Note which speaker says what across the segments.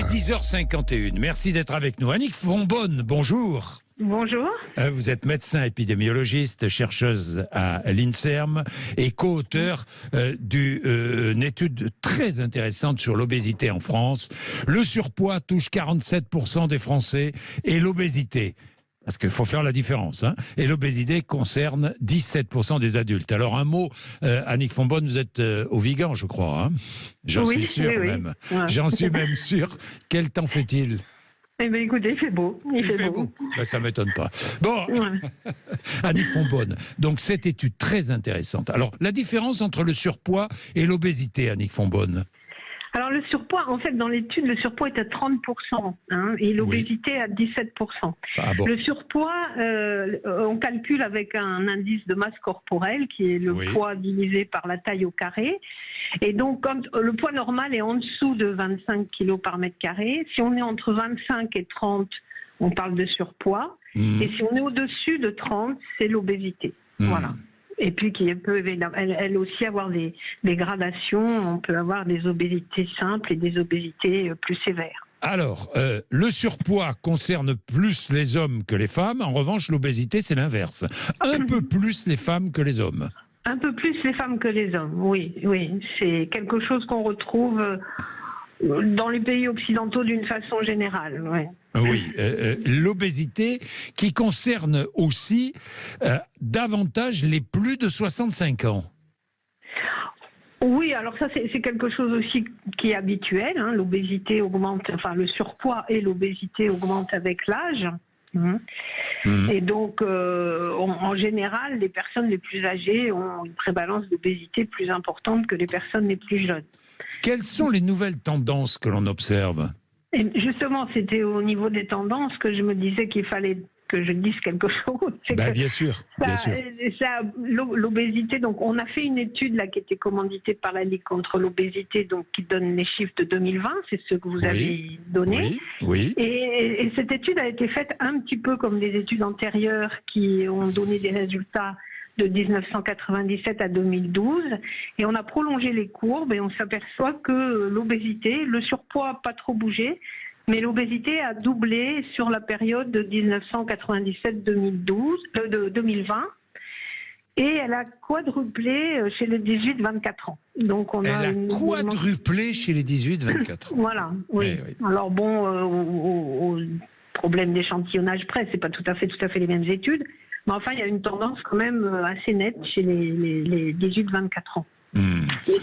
Speaker 1: 10h51. Merci d'être avec nous. Annick Fonbonne, bonjour.
Speaker 2: Bonjour.
Speaker 1: Vous êtes médecin épidémiologiste, chercheuse à l'INSERM et co-auteur d'une étude très intéressante sur l'obésité en France. Le surpoids touche 47% des Français et l'obésité, parce qu'il faut faire la différence, et l'obésité concerne 17% des adultes. Alors un mot, Annick Fonbonne, vous êtes au Vigan, je crois. J'en suis sûr même. Ouais. J'en suis même sûr. Quel temps fait-il ?
Speaker 2: Eh bien, écoutez, il fait beau. Il fait beau.
Speaker 1: Ben, ça ne m'étonne pas. Bon, ouais. Annick Fonbonne, donc cette étude très intéressante. Alors, la différence entre le surpoids et l'obésité, Annick Fonbonne?
Speaker 2: Alors, le surpoids, en fait, dans l'étude, le surpoids est à 30% et l'obésité à 17%.
Speaker 1: Ah bon.
Speaker 2: Le surpoids, on calcule avec un indice de masse corporelle qui est le poids divisé par la taille au carré. Et donc, comme le poids normal est en dessous de 25 kg par mètre carré, si on est entre 25 et 30, on parle de surpoids. Et si on est au-dessus de 30, c'est l'obésité. Voilà. Et puis qui peut elle aussi avoir des gradations. On peut avoir des obésités simples et des obésités plus sévères.
Speaker 1: Alors, le surpoids concerne plus les hommes que les femmes. En revanche, l'obésité, c'est l'inverse. Un peu plus les femmes que les hommes.
Speaker 2: Un peu plus les femmes que les hommes, oui. C'est quelque chose qu'on retrouve dans les pays occidentaux d'une façon générale,
Speaker 1: Oui, l'obésité qui concerne aussi davantage les plus de 65 ans.
Speaker 2: Oui, alors ça c'est quelque chose aussi qui est habituel. L'obésité augmente, enfin le surpoids et l'obésité augmentent avec l'âge. Et donc, en général, les personnes les plus âgées ont une prévalence d'obésité plus importante que les personnes les plus jeunes.
Speaker 1: Quelles sont les nouvelles tendances que l'on observe ?
Speaker 2: Et justement, c'était au niveau des tendances que je me disais qu'il fallait que je dise quelque chose.
Speaker 1: Bien sûr.
Speaker 2: L'obésité, donc on a fait une étude là qui était commanditée par la Ligue contre l'obésité, donc qui donne les chiffres de 2020, c'est ce que vous avez donné.
Speaker 1: Oui.
Speaker 2: Et cette étude a été faite un petit peu comme les études antérieures qui ont donné des résultats de 1997 à 2012, et on a prolongé les courbes et on s'aperçoit que l'obésité, le surpoids n'a pas trop bougé, mais l'obésité a doublé sur la période de 1997-2020 et elle a quadruplé chez les 18-24 ans. Donc
Speaker 1: elle a quadruplé chez les 18-24 ans.
Speaker 2: Voilà, oui. Alors bon, au problème d'échantillonnage près, c'est pas tout à fait les mêmes études, mais enfin il y a une tendance quand même assez nette chez les 18-24 ans.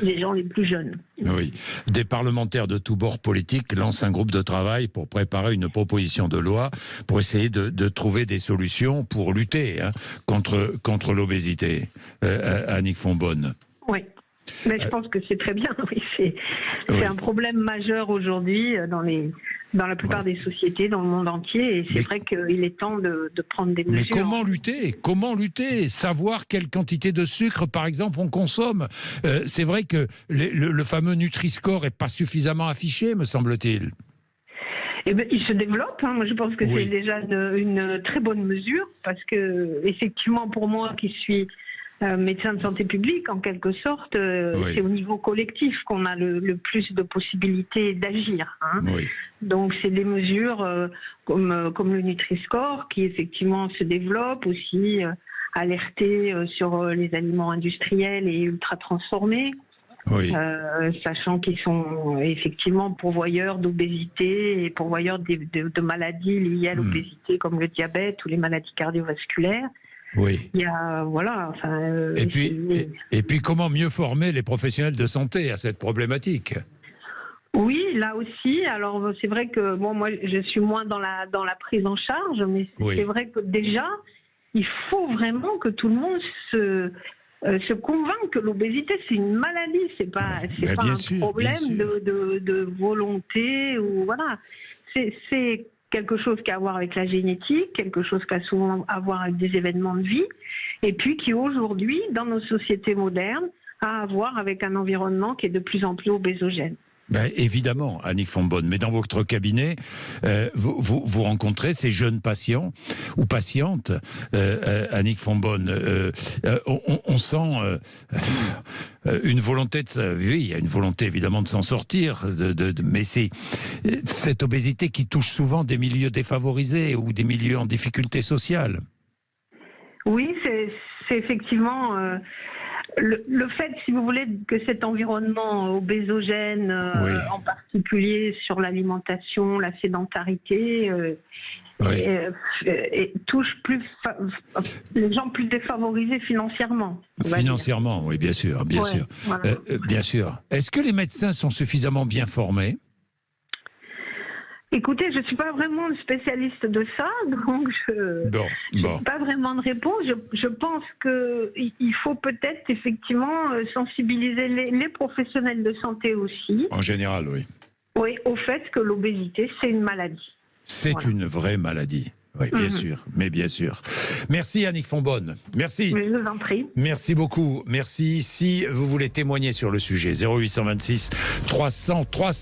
Speaker 2: Les gens les plus jeunes.
Speaker 1: Oui. Des parlementaires de tous bords politiques lancent un groupe de travail pour préparer une proposition de loi pour essayer de trouver des solutions pour lutter contre l'obésité. Annick Fonbonne.
Speaker 2: Oui. Mais je pense que c'est très bien. Oui. C'est un problème majeur aujourd'hui dans la plupart des sociétés, dans le monde entier. Et c'est vrai qu'il est temps de prendre des mesures.
Speaker 1: Mais comment lutter? Savoir quelle quantité de sucre, par exemple, on consomme. C'est vrai que le fameux Nutri-Score n'est pas suffisamment affiché, me semble-t-il.
Speaker 2: Eh bien, il se développe. Moi, je pense que c'est déjà une très bonne mesure. Parce que, effectivement, pour moi qui suis médecin de santé publique, en quelque sorte, c'est au niveau collectif qu'on a le plus de possibilités d'agir. Donc, c'est des mesures comme le Nutri-Score qui, effectivement, se développe aussi, alerter sur les aliments industriels et ultra-transformés, sachant qu'ils sont effectivement pourvoyeurs d'obésité et pourvoyeurs de maladies liées à l'obésité, comme le diabète ou les maladies cardiovasculaires.
Speaker 1: Oui.
Speaker 2: Il y a,
Speaker 1: et puis, comment mieux former les professionnels de santé à cette problématique?
Speaker 2: Oui, là aussi. Alors, c'est vrai que moi, je suis moins dans la prise en charge, mais c'est vrai que déjà, il faut vraiment que tout le monde se convainque que l'obésité, c'est une maladie, c'est pas un problème de volonté ou voilà. C'est quelque chose qui a à voir avec la génétique, quelque chose qui a souvent à voir avec des événements de vie, et puis qui aujourd'hui, dans nos sociétés modernes, a à voir avec un environnement qui est de plus en plus obésogène.
Speaker 1: Ben, évidemment, Annick Fonbonne, mais dans votre cabinet, vous rencontrez ces jeunes patients ou patientes, Annick Fonbonne. On sent une volonté oui, il y a une volonté évidemment de s'en sortir, mais c'est cette obésité qui touche souvent des milieux défavorisés ou des milieux en difficulté sociale.
Speaker 2: Oui, c'est effectivement... Le fait, si vous voulez, que cet environnement obésogène, en particulier sur l'alimentation, la sédentarité, touche les gens plus défavorisés financièrement.
Speaker 1: Financièrement, oui, bien sûr, bien sûr. Voilà. Bien sûr. Est-ce que les médecins sont suffisamment bien formés ?
Speaker 2: Écoutez, je ne suis pas vraiment une spécialiste de ça, donc je n'ai pas vraiment de réponse. Je pense qu'il faut peut-être effectivement sensibiliser les professionnels de santé aussi.
Speaker 1: En général, oui.
Speaker 2: Oui, au fait que l'obésité, c'est une maladie.
Speaker 1: C'est une vraie maladie. Oui, bien sûr, mais bien sûr. Merci Annick Fonbonne. Merci.
Speaker 2: Mais je vous en prie.
Speaker 1: Merci beaucoup. Merci. Si vous voulez témoigner sur le sujet, 0826 300 300.